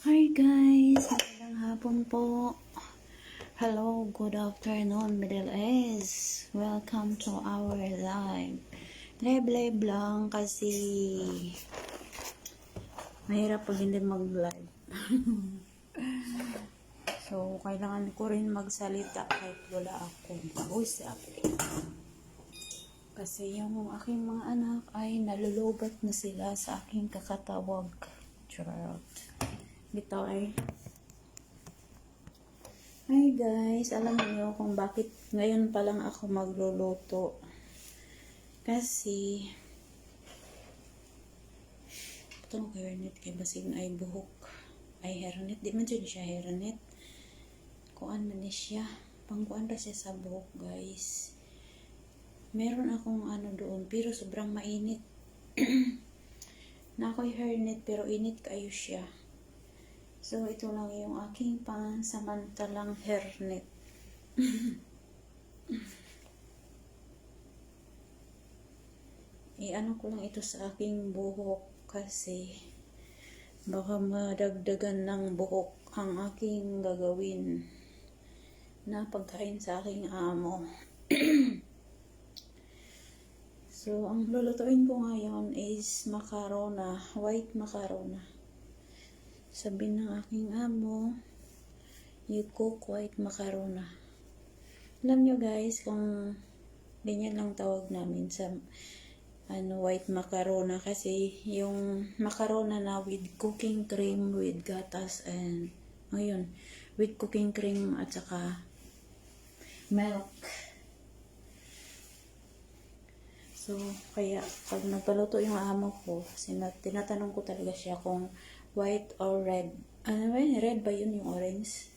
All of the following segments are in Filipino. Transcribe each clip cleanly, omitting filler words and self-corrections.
Hi guys! Magandang hapon po. Hello, good afternoon, Middle East. Welcome to our live. Live lang kasi mahirap pag hindi mag-live. So, kailangan ko rin magsalita kahit wala akong usap. Kasi yung aking mga anak ay nalulubat na sila sa aking kakatawag. Charot. Dito ay hi guys, alam niyo kung bakit ngayon pa lang ako magluluto. Kasi itong hairnet kay basig ay buhok. Ay hairnet, di man dyan siya hairnet. Kuan man siya. Pangkuan ra siya sa buhok guys. Meron akong ano doon pero sobrang mainit. Na ako'y hairnet pero init kayo siya. So, ito lang yung aking pansamantalang hairnet. I-ano ko lang ito sa aking buhok kasi baka madagdagan ng buhok ang aking gagawin na pagkain sa aking amo. So, ang lulutuin ko ngayon is macarona, white macarona. Sabi ng aking amo, you cook white macarona. Alam nyo guys, kung ganyan lang tawag namin sa white macarona kasi yung macarona na with cooking cream, with gatas and ngayon, with cooking cream at saka milk. So, kaya pag nagpaluto yung amo ko, tinatanong ko talaga siya kung white or red. Ano ba yun? Red ba yun yung orange?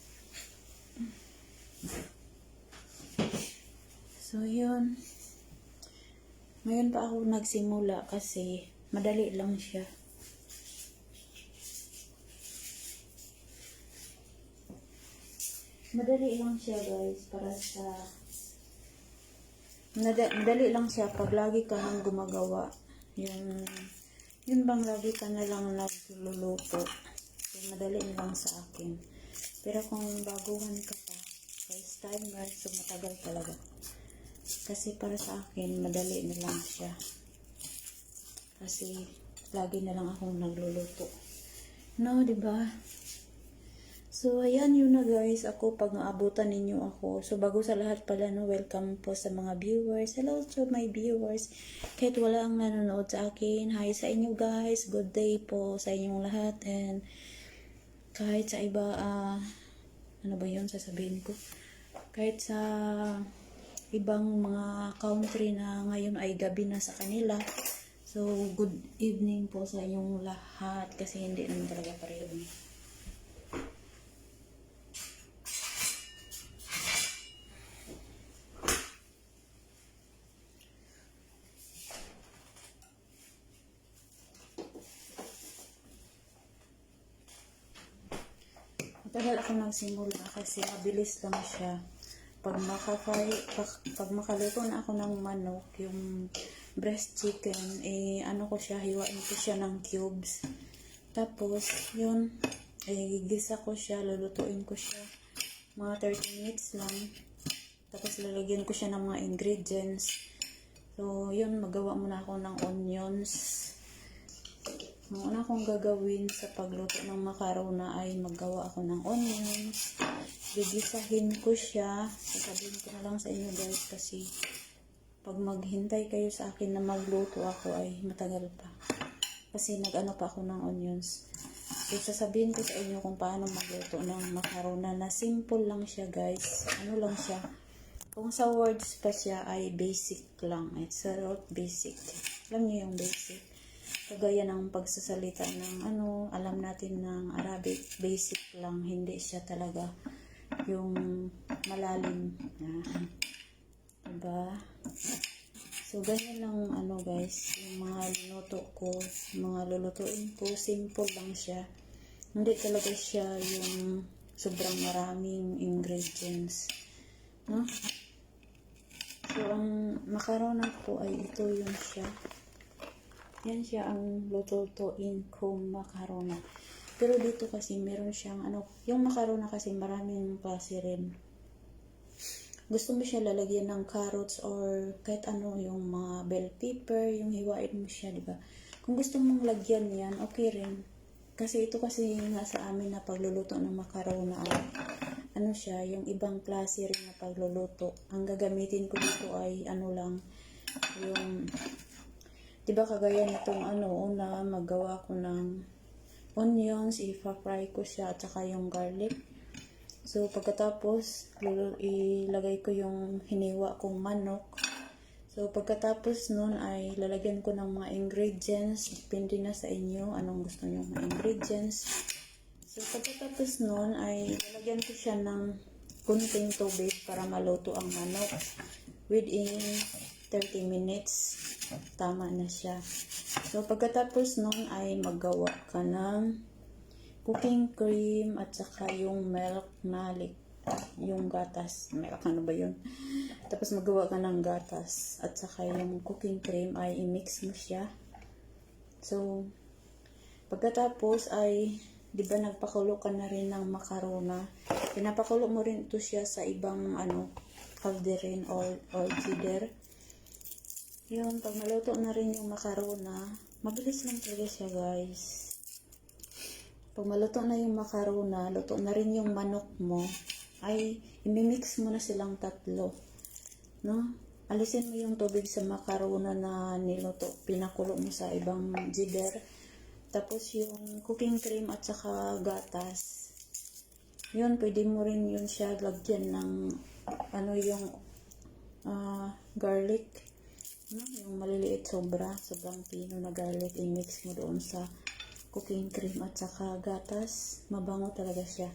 So, yun. Ngayon pa ako nagsimula kasi madali lang siya. Madali lang siya guys para sa madali lang siya pag lagi ka nang gumagawa. Yun bang lagi ka na lang nagluluto. So, madali lang sa akin. Pero kung baguhan ka pa, first timer, so matagal talaga. Kasi para sa akin, madali na lang siya. Kasi lagi na lang akong nagluluto. No, diba? So, ayan yun na guys. Ako, pag naabutan ninyo ako. So, bago sa lahat pala, no, welcome po sa mga viewers. Hello to my viewers. Kahit wala ang nanonood sa akin. Hi sa inyo guys. Good day po sa inyong lahat. And kahit sa iba, ano ba yun sasabihin ko? Kahit sa ibang mga country na ngayon ay gabi na sa kanila. So, good evening po sa inyong lahat. Kasi hindi naman talaga pareho. Matagal ako nagsimula kasi mabilis lang siya. Pag makaluto na ako ng manok, yung breast chicken, ano ko siya, hiwain ko siya ng cubes. Tapos, yun, gigisa ko siya, lulutuin ko siya. Mga 30 minutes lang. Tapos, lalagyan ko siya ng mga ingredients. So, yun, magawa muna ako ng onions. Ang una kong gagawin sa pagluto ng macarona ay maggawa ako ng onions. Gigisahin ko siya. Sasabihin ko na lang sa inyo guys kasi pag maghintay kayo sa akin na magluto ako ay matagal pa. Kasi nag-ano pa ako ng onions. So sasabihin ko sa inyo kung paano magluto ng macarona na simple lang siya guys. Ano lang siya. Kung sa words pa siya ay basic lang. It's a basic. Alam niyo yung basic. Kagaya ng pagsasalita ng alam natin ng Arabic, basic lang, hindi siya talaga yung malalim. Diba? So, ganyan lang guys, yung mga luto ko, mga lulutuin ko, simple lang siya. Hindi talaga siya yung sobrang maraming ingredients. No? So, ang macarona po ay ito yun siya. Yan siya ang lutuin kong macarona. Pero dito kasi meron siyang ano, yung macarona kasi maraming klase rin. Gusto mo siya lalagyan ng carrots or kahit ano, yung mga bell pepper, yung hiwain mo siya, di ba? Kung gusto mong lagyan yan, okay rin. Kasi ito kasi nga sa amin na pagluluto ng macarona, ano siya, yung ibang klase rin na pagluluto. Ang gagamitin ko dito ay ano lang, yung, di ba kagaya nitong ano, una magawa ko ng onions, i-fry ko siya at saka yung garlic. So, pagkatapos, ilagay ko yung hiniwa kong manok. So, pagkatapos nun ay lalagyan ko ng mga ingredients. Depende na sa inyo anong gusto nyo mga ingredients. So, pagkatapos nun ay lalagyan ko siya ng kunting tubig para maluto ang manok. Within 30 minutes, tama na siya. So, pagkatapos nun ay maggawa ka ng cooking cream at saka yung milk na yung gatas. Milk, ano ba yun? Tapos magawa ka ng gatas at saka yung cooking cream ay i-mix mo siya. So, pagkatapos ay, di ba nagpakulo ka na rin ng macarona? Pinapakulo mo rin ito siya sa ibang ano, calderin or jigger. Yun, pag maluto na rin yung macarona, mabilis lang talaga siya guys. Pag maluto na yung macarona, luto na rin yung manok mo, ay imimix mo na silang tatlo. No? Alisin mo yung tubig sa macarona na niluto, pinakulo mo sa ibang jigger. Tapos yung cooking cream at saka gatas. Yun, pwede mo rin yun siya lagyan ng ano yung garlic. No? Yung maliliit sobrang pino na garlic, i-mix mo doon sa cooking cream at saka gatas. Mabango talaga siya.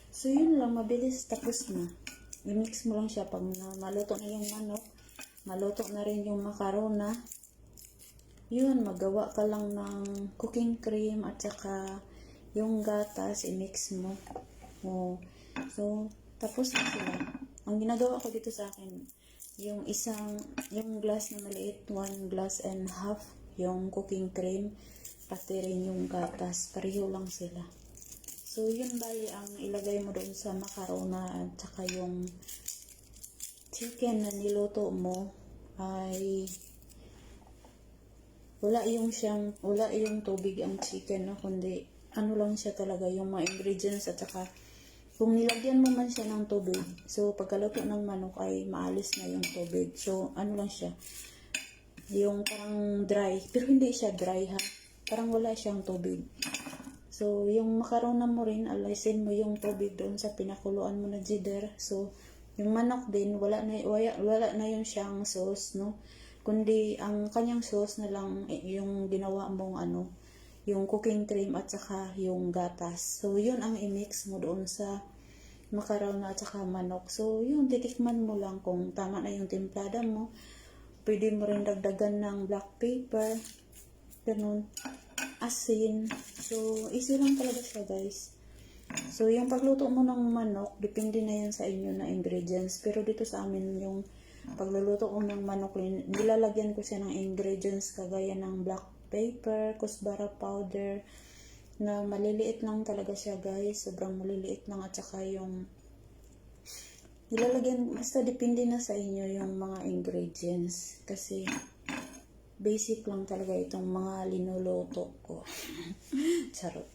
So, yun lang, mabilis, tapos na. I-mix mo lang siya pag maluto na yung manok, maluto na rin yung macarona. Yun, magawa ka lang ng cooking cream at saka yung gatas, i-mix mo. Oh. So, tapos na sila. Ang ginagawa ko dito sa akin, yung glass na maliit, 1 glass and half, yung cooking cream, pati rin yung gatas, pareho lang sila. So, yun ba ang ilagay mo doon sa macarona at saka yung chicken na niluto mo ay wala yung tubig ang chicken, no? Kundi ano lang siya talaga, yung mga ingredients at saka kung nilagyan mo man siya ng tubig, so pagkaluto ng manok ay maalis na yung tubig. So, ano lang siya, yung parang dry, pero hindi siya dry ha, parang wala siyang tubig. So, yung macarona mo rin, alisin mo yung tubig doon sa pinakuluan mo na jigger. So, yung manok din, wala na yung siyang sauce, no? Kundi, ang kanyang sauce na lang, yung ginawa mong ano, yung cooking cream at saka yung gatas. So, yun ang i-mix mo doon sa macarona at saka manok. So, yun, titikman mo lang kung tama na yung timplada mo. Pwede mo rin dagdagan ng black pepper, ganun, asin. So, easy lang talaga siya guys. So, yung pagluto mo ng manok, depende na yan sa inyo na ingredients. Pero dito sa amin, yung pagluluto ko ng manok, nilalagyan ko siya ng ingredients kagaya ng black pepper, kusbara powder, na maliliit lang talaga siya guys. Sobrang maliliit lang at saka yung nilalagyan, basta depende na sa inyo yung mga ingredients. Kasi basic lang talaga itong mga linuluto ko. Charot.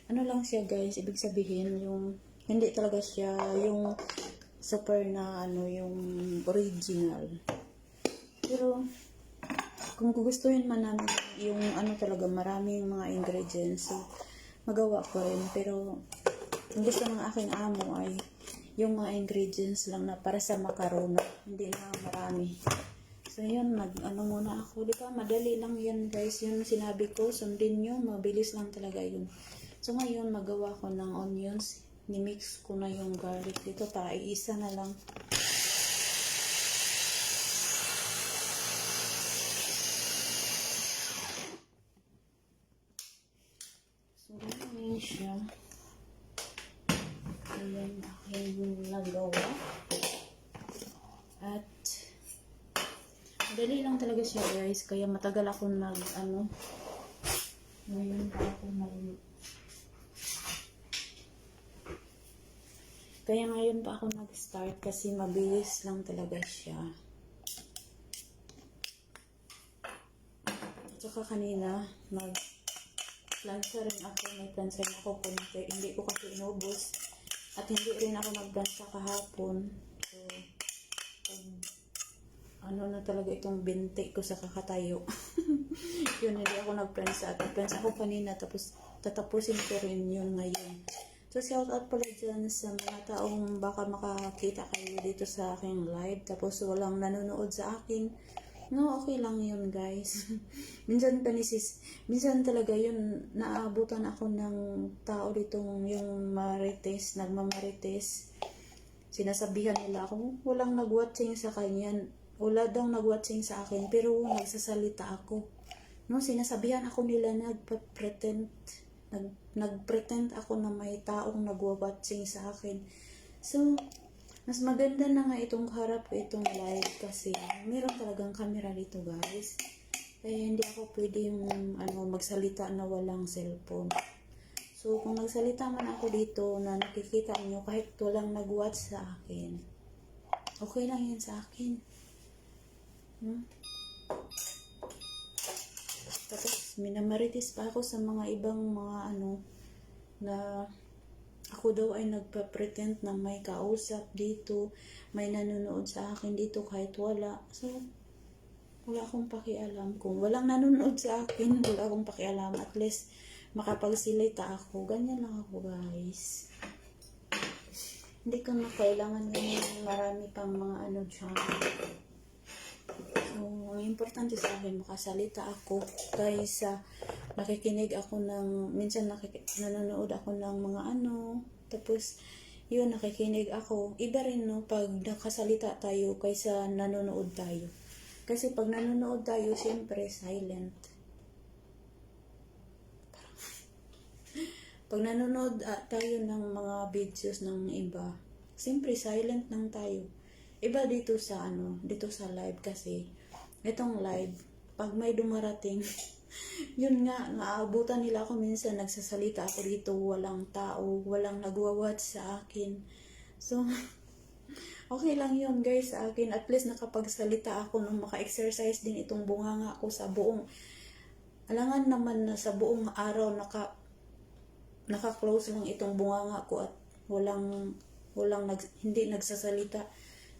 Ano lang siya guys, ibig sabihin yung hindi talaga siya yung super na ano, yung original. Pero kung gugustuhin man namin yung ano talaga, maraming mga ingredients, so magawa ko rin. Pero ang gusto ng aking amo ay yung mga ingredients lang na para sa macarona, hindi na marami. So yun, ano muna ako, di ba? Madali lang yan guys, yun sinabi ko, sundin nyo, mabilis lang talaga yun. So ngayon, magawa ko ng onions, nimix ko na yung garlic dito, iisa na lang. So ganyan siya. Ayan aking nagawa. At Madali lang talaga siya guys, kaya matagal ako ngayon pa ako kaya ngayon pa ako nag-start kasi mabilis lang talaga siya. At saka kanina, plansa rin ako, may plansa rin ako kunti. Hindi ko kasi inubos. At hindi rin ako nagplansa kahapon. So, ano na talaga itong binti ko sa kakatayo. Yun, hindi ako nagplansa. At nagplansa ako kanina, tapos tatapusin ko rin yun ngayon. So, shout out pala dyan sa mga taong baka makakita kayo dito sa aking live. Tapos walang nanonood sa akin. No, okay lang yun guys. minsan talaga yun, naabutan ako ng tao ditong yung marites, nagmamarites. Sinasabihan nila ako, walang nag-watching sa kanya. Wala daw nag-watching sa akin, pero nagsasalita ako. No, sinasabihan ako nila nagpretend ako na may taong nag-watching sa akin. So, mas maganda na nga itong harap itong live kasi meron talagang camera dito guys. Kaya hindi ako pwedeng magsalita na walang cellphone. So kung nagsalita man ako dito na nakikita niyo kahit walang nag-watch sa akin, okay lang yan sa akin. Tapos minamarites pa ako sa mga ibang mga na ako daw ay nagpa-pretend na may kausap dito, may nanonood sa akin dito kahit wala. So, wala akong pakialam. Kung walang nanonood sa akin, wala akong pakialam. At least, makapagsilita ako. Ganyan lang ako, guys. Hindi ko na kailangan yung marami pang mga dyan. So, ang importante sa akin, makasalita ako kaysa nakikinig ako minsan nanonood ako ng mga tapos yun, nakikinig ako. Iba rin pag nakasalita tayo kaysa nanonood tayo. Kasi pag nanonood tayo, siyempre silent. Pag nanonood tayo ng mga videos ng iba, siyempre silent lang tayo. Iba dito sa live kasi itong live, pag may dumarating yun nga, naaabutan nila ako minsan, nagsasalita ako dito, walang tao, walang nagwa-watch sa akin. So, okay lang yun guys sa akin. At least nakapagsalita ako nung maka-exercise din itong bunganga ko sa buong, alangan naman na sa buong araw naka-close lang itong bunganga ko at hindi nagsasalita.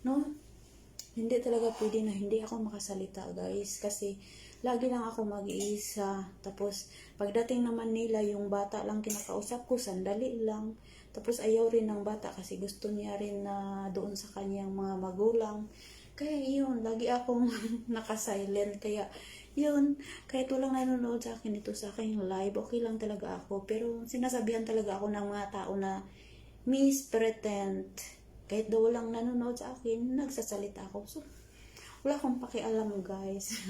No? Hindi talaga pwede na hindi ako makasalita guys kasi lagi lang ako mag-iisa. Tapos, pagdating naman nila, yung bata lang kinakausap ko, sandali lang. Tapos, ayaw rin ng bata kasi gusto niya rin na doon sa kanyang mga magulang. Kaya yun, lagi akong naka-silent. Kaya yun, kahit walang nanonood sa akin ito sa aking live, okay lang talaga ako. Pero sinasabihan talaga ako ng mga tao na Miss Pretend. Kahit daw walang nanonood sa akin, nagsasalita ako. So, wala akong pakialam guys.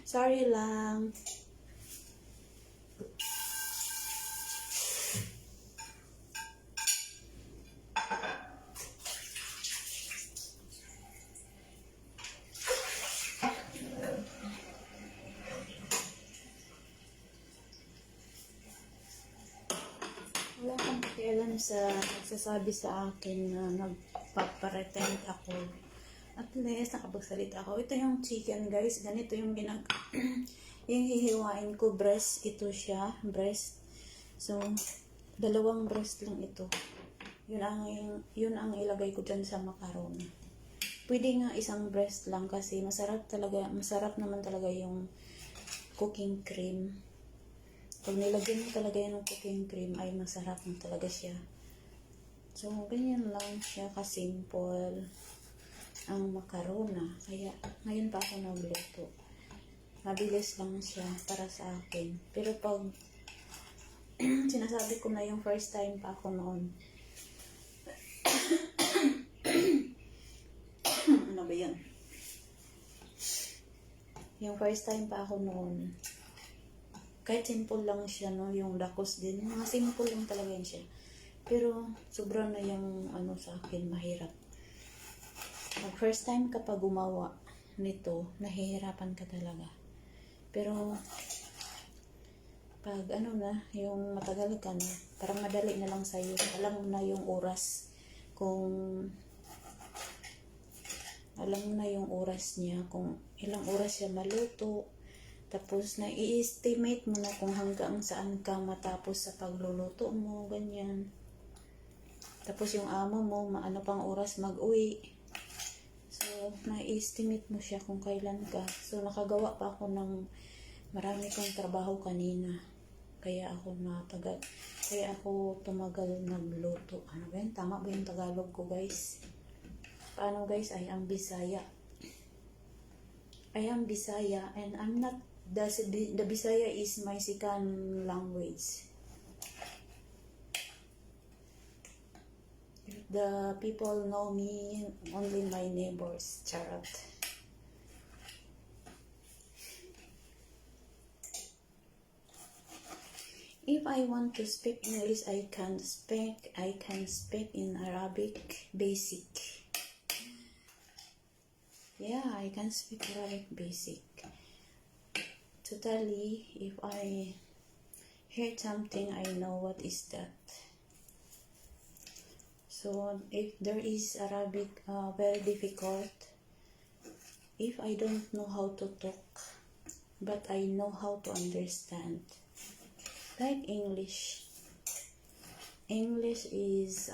Sorry lang. Wala akong pakialam sa nagsasabi sa akin na nagpaparetend ako. At least, nakapagsalita ako. Ito yung chicken, guys. Ganito yung yung hihiwain ko. Breast. Ito siya. Breast. So, 2 breast lang ito. Yun ang ilagay ko dyan sa macaroni. Pwede nga 1 breast lang kasi masarap naman talaga yung cooking cream. Pag nilagyan mo talaga yung cooking cream, ay masarap na talaga siya. So, ganyan lang siya ka-simple ang makarona. Kaya, ngayon pa ako nagluto. Mabilis lang siya para sa akin. Pero pag sinasabi ko na yung first time pa ako noon. Ano ba yan? Yung first time pa ako noon, kahit simple lang siya, yung lakos din. Mga simple lang talaga yun siya. Pero, sobra na yung sa akin, mahirap. Pag first time ka pa gumawa nito, nahihirapan ka talaga. Pero, pag ano na, yung matagal ka na, parang madali na lang sa'yo. Alam mo na yung oras. Alam mo na yung oras niya, kung ilang oras siya maluto. Tapos, na-i-estimate mo na kung hanggang saan ka matapos sa pagluluto mo, ganyan. Tapos, yung amo mo, maano pang oras mag-uwi. So, na-estimate mo siya kung kailan ka. So, nakagawa pa ako ng marami kong trabaho kanina. Kaya ako tumagal nagluto. Ano ba yun? Tama ba yung Tagalog ko, guys? Paano, guys? I am Bisaya and I'm not the Bisaya is my second language. The people know me, only my neighbors. Charot. If I want to speak English, I can speak in Arabic basic. Yeah, I can speak Arabic basic. Totally, if I hear something, I know what is that. So, if there is Arabic very difficult, if I don't know how to talk, but I know how to understand. Like English. English is,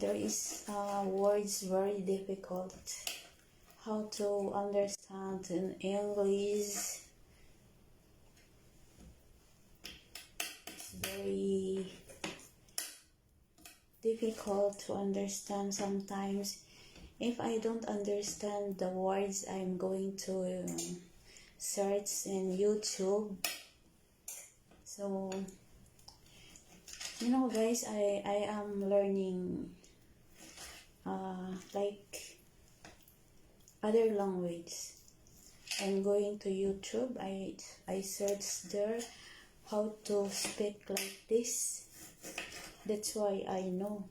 there is words very difficult. How to understand in English. It's very difficult to understand sometimes. If I don't understand the words, I'm going to search in YouTube. So, guys, I am learning like other language. I'm going to YouTube. I search there how to speak like this. That's why I know.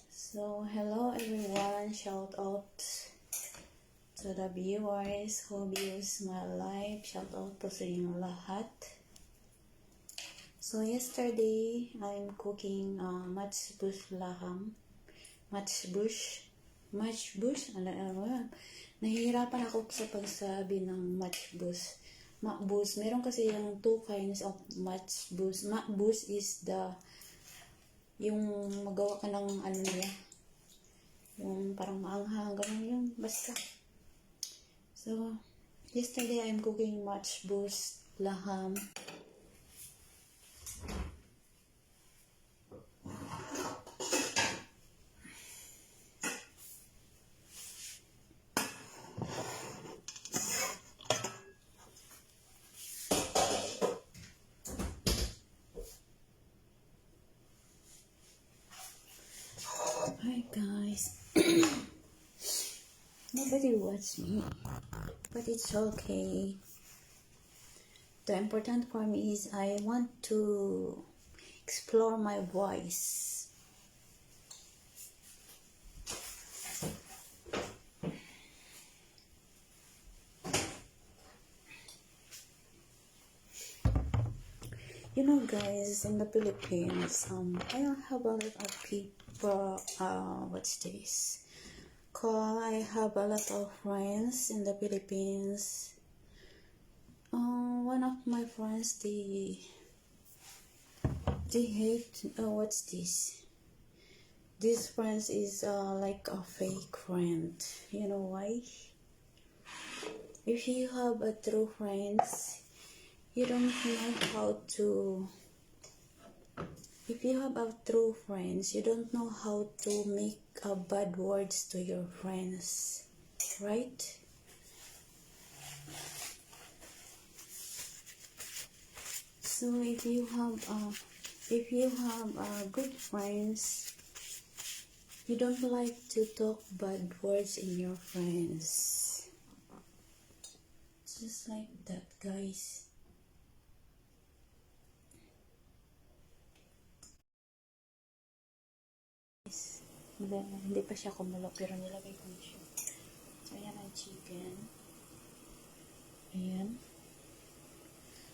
So, hello everyone. Shout out to the viewers who views my live. Shout out po sa inyong lahat. So, yesterday, I'm cooking matchbush laham. Matchbush. Nahihirapan ako sa pagsabi ng matchbush. Makbus. Meron kasi yung two kinds of matchbush. Makbus is yung magawa ka ng niya. Yung parang maanghang, ganun yun. Basta. So, yesterday I'm cooking matchbush laham. Hi guys. Nobody watch me, but it's okay. The important for me is I want to explore my voice. Guys, in the Philippines, I have a lot of people, what's this? I have a lot of friends in the Philippines. One of my friends, they hate, what's this? This friend is like a fake friend. You know why? If you have a true friends, you don't know how to. If you have a true friends, you don't know how to make bad words to your friends, right? So if you have good friends, you don't like to talk bad words in your friends. Just like that, guys. Hindi pa siya kumulo, pero nilagay ko na siya. So, ayan ang chicken. Ayan.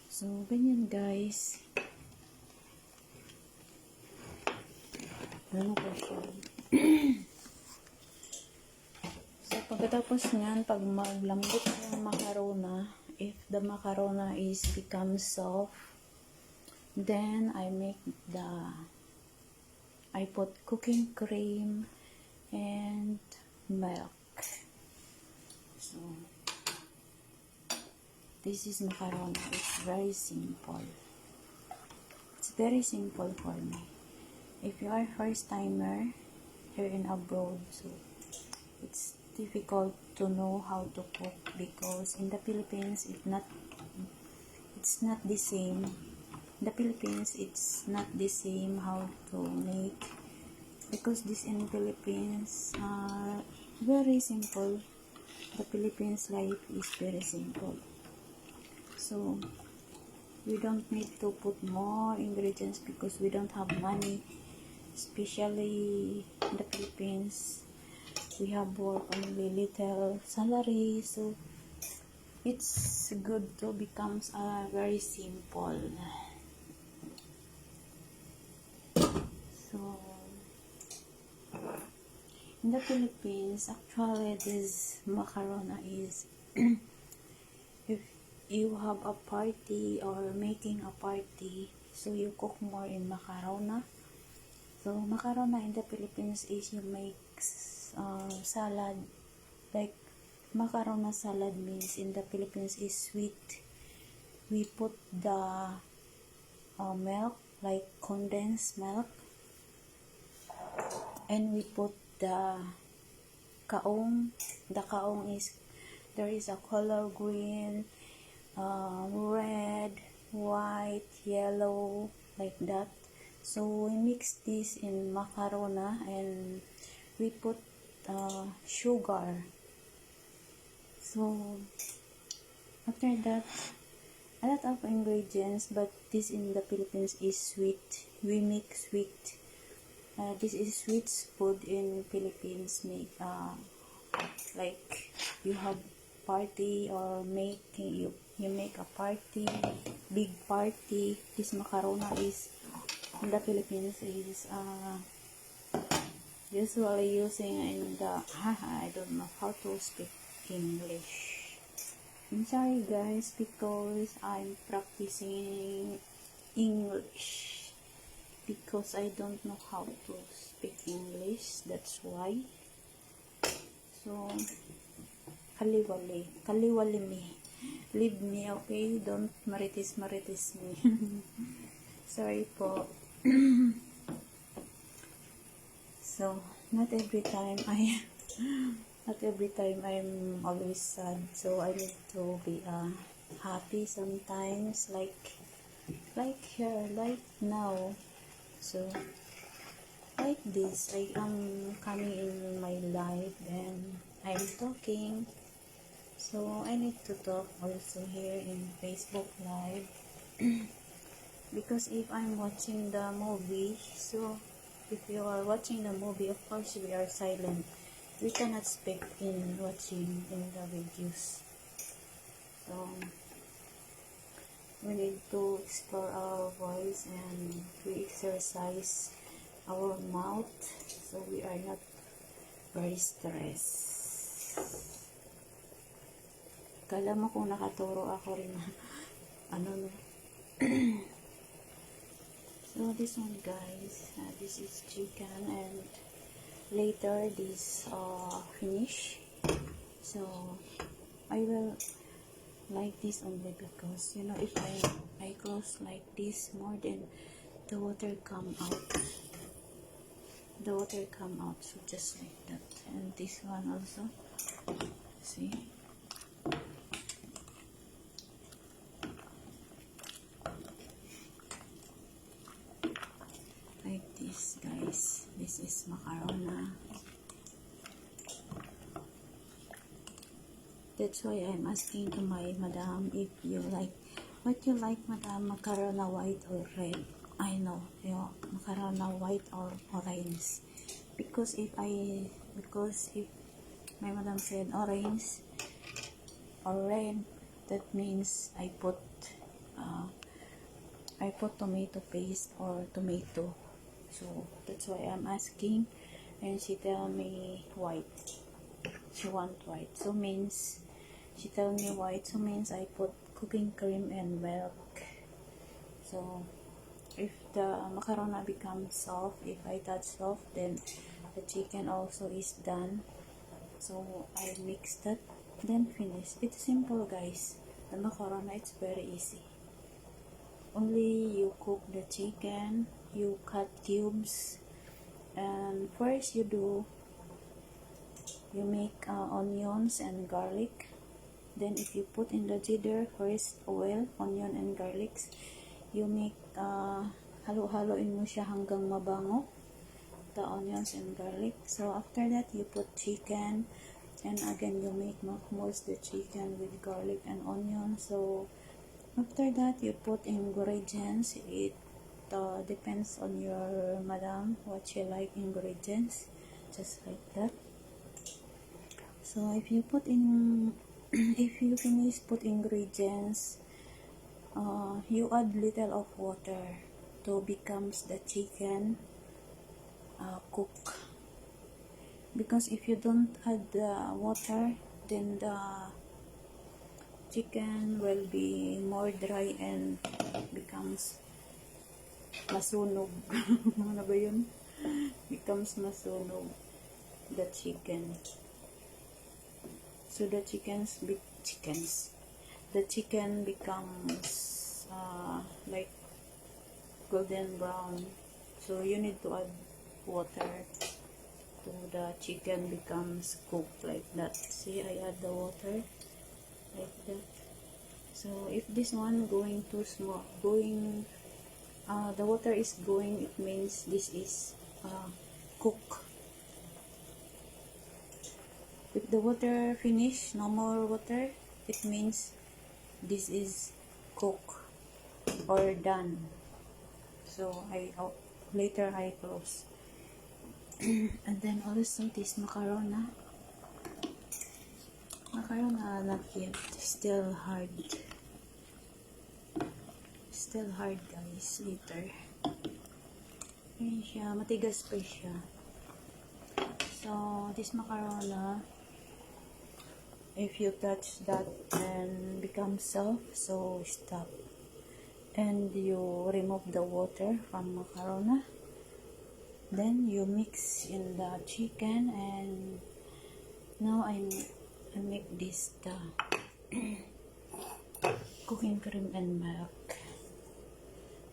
So, ganyan guys. Ano ko siya? So, pagkatapos nyan, pag maglambot yung macarona, if the macarona is become soft, then I put cooking cream and milk. So, this is macarona. It's very simple. It's very simple for me. If you are first timer here in abroad, so it's difficult to know how to cook because in the Philippines it's not the same. In the Philippines it's not the same how to make, because this in Philippines very simple. The Philippines life is very simple. So we don't need to put more ingredients because we don't have money. Especially in the Philippines, we have work only little salary, so it's good to become very simple. So in the Philippines, actually this macarona is if you have a party or making a party, so you cook more in macarona. So, macarona in the Philippines is you make salad, like macarona salad means in the Philippines is sweet. We put the milk, like condensed milk, and we put the kaong. The kaong is, there is a color green, red, white, yellow, like that. So we mix this in macarona and we put sugar. So after that, a lot of ingredients, but this in the Philippines is sweet. We make sweet. This is sweet food in Philippines. Make like you have party or making you make a party, big party. This macarona is in the Philippines is usually using in the I don't know how to speak English. I'm sorry guys because I'm practicing English because I don't know how to speak English, that's why. So kaliwali me, leave me, okay? Don't marites me. Sorry po. So, not every time I'm always sad. So, I need to be happy sometimes, like here, like now. So, like this, I am coming in my life and I'm talking. So, I need to talk also here in Facebook Live. Because if I'm watching the movie, so if you are watching the movie, of course we are silent. We cannot speak in watching in the videos. So we need to explore our voice and we exercise our mouth so we are not very stressed. Kala mo kung nakaturo ako rin ano no. So this one guys, this is chicken and later this finish. So I will like this only because you know if I close like this more, then the water come out. So just like that. And this one also, see. Like this guys, this is macarona. That's why I'm asking to my madam if you like, what you like madam, macarona white or red. I know, you know, macarona white or orange. because if my madam said orange or red, that means I put tomato paste or tomato. So that's why I'm asking, and she tell me white. She want white, so means she tell me white, so means I put cooking cream and milk. So if the macaroni becomes soft, if I touch soft, then the chicken also is done. So I mix that, then finish. It's simple, guys. The macaroni, it's very easy. Only you cook the chicken, you cut cubes, and first you make onions and garlic. Then if you put in the jitter, first oil, onion and garlic, you make halo-haloin mo siya hanggang mabango, the onions and garlic. So after that, you put chicken, and again you make most the chicken with garlic and onion. So after that, you put ingredients. It depends on your madam what she like ingredients, just like that. So if you put in if you finish put ingredients, you add little of water to becomes the chicken cook. Because if you don't add the water, then the chicken will be more dry and becomes masunog. Ano ba yun? Becomes masunog the chicken. So the chicken becomes like golden brown. So you need to add water to the chicken becomes cooked like that. See, I add the water like that. So if this one going too small, the water is going, it means this is cook. If the water finish, no more water, it means this is cook or done. So later I close. And then also this macaroni not yet, still hard, guys. Later ayan siya, matigas pa siya. So this macaroni, if you touch that and become soft, so stop, and you remove the water from macaroni. Then you mix in the chicken, and now I make this the cooking cream and milk.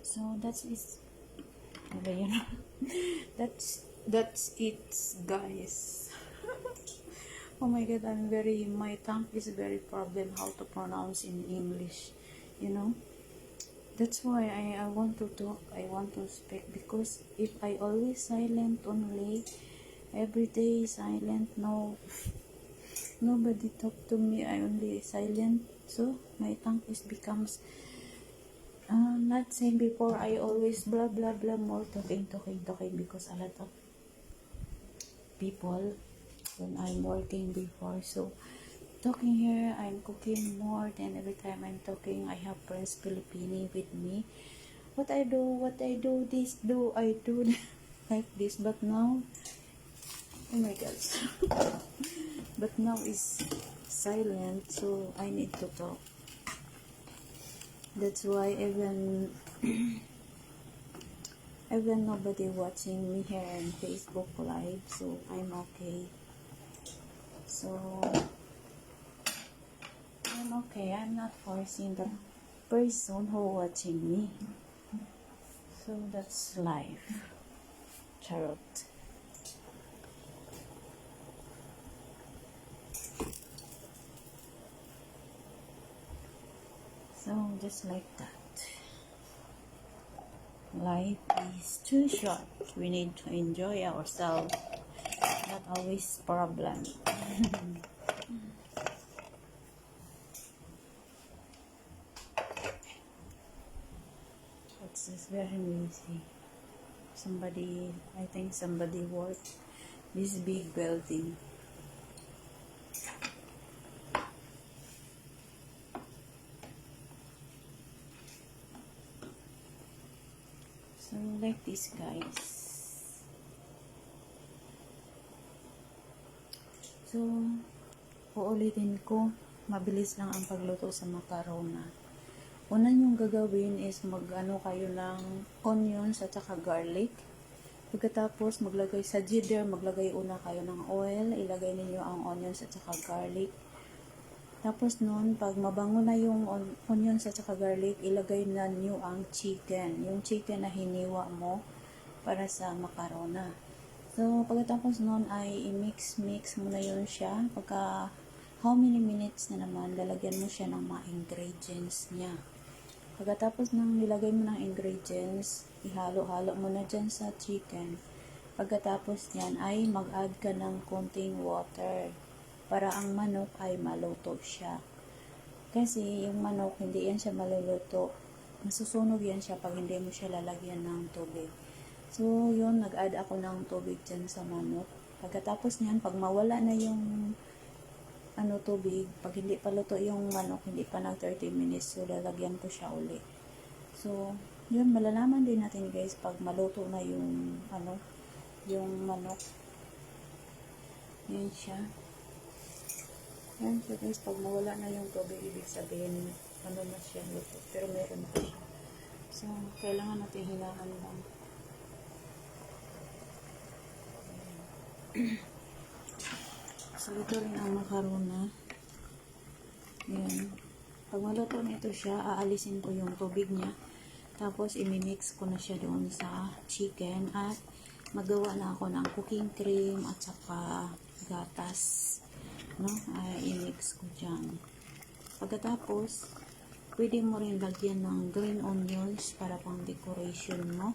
So that's it. That's it, guys. Oh my god, my tongue is very problem how to pronounce in English, That's why I want to talk, I want to speak, because if I always silent only, every day silent, nobody talk to me, I only silent, so my tongue becomes, not same before, I always blah blah blah, more talking, because a lot of people when I'm working before, so talking here, I'm cooking more, than every time I'm talking, I have friends Filipino with me. What I do, I do like this, but now, oh my gosh, but now is silent, so I need to talk. That's why even nobody watching me here on Facebook Live, so I'm okay. So I'm okay. I'm not forcing the person who watching me. So that's life. Charot. So just like that. Life is too short. We need to enjoy ourselves. Not always problem. It's just very noisy. I think somebody work this big building. So, like this, guys. So, uulitin ko, mabilis lang ang pagluto sa macarona. Una yung gagawin is mag-ano kayo ng onions at saka garlic. Pagkatapos, maglagay sa jitter, maglagay una kayo ng oil, ilagay ninyo ang onions at saka garlic. Tapos nun, pag mabango na yung onions at saka garlic, ilagay na nyo ang chicken. Yung chicken na hiniwa mo para sa macarona. So, pagkatapos nun ay i-mix mo na yun siya. Pagka how many minutes na naman, lalagyan mo siya ng mga ingredients niya. Pagkatapos nang nilagay mo ng ingredients, ihalo-halo mo na dyan sa chicken. Pagkatapos niyan ay mag-add ka ng konting water para ang manok ay maluto siya. Kasi yung manok, hindi yan siya maluluto. Masusunog yan siya pag hindi mo siya lalagyan ng tubig. So, yun, nag-add ako ng tubig dyan sa manok. Pagkatapos niyan, pag mawala na yung tubig, pag hindi pa luto yung manok, hindi pa nag 30 minutes, so lalagyan ko siya uli. So, yun, malalaman din natin guys pag maluto na yung yung manok. Yan siya. Yan siya guys, pag mawala na yung tubig, ibig sabihin na siya luto, pero meron pa siya. So, kailangan natin hinaan lang. So, ito rin ang macarona. Yan. Pag maluto na ito siya, aalisin ko yung tubig niya. Tapos, imimix ko na siya doon sa chicken. At, magawa na ako ng cooking cream at saka gatas. No? Ay, i-mix ko dyan. Pagkatapos, pwede mo rin lagyan ng green onions para pang decoration mo.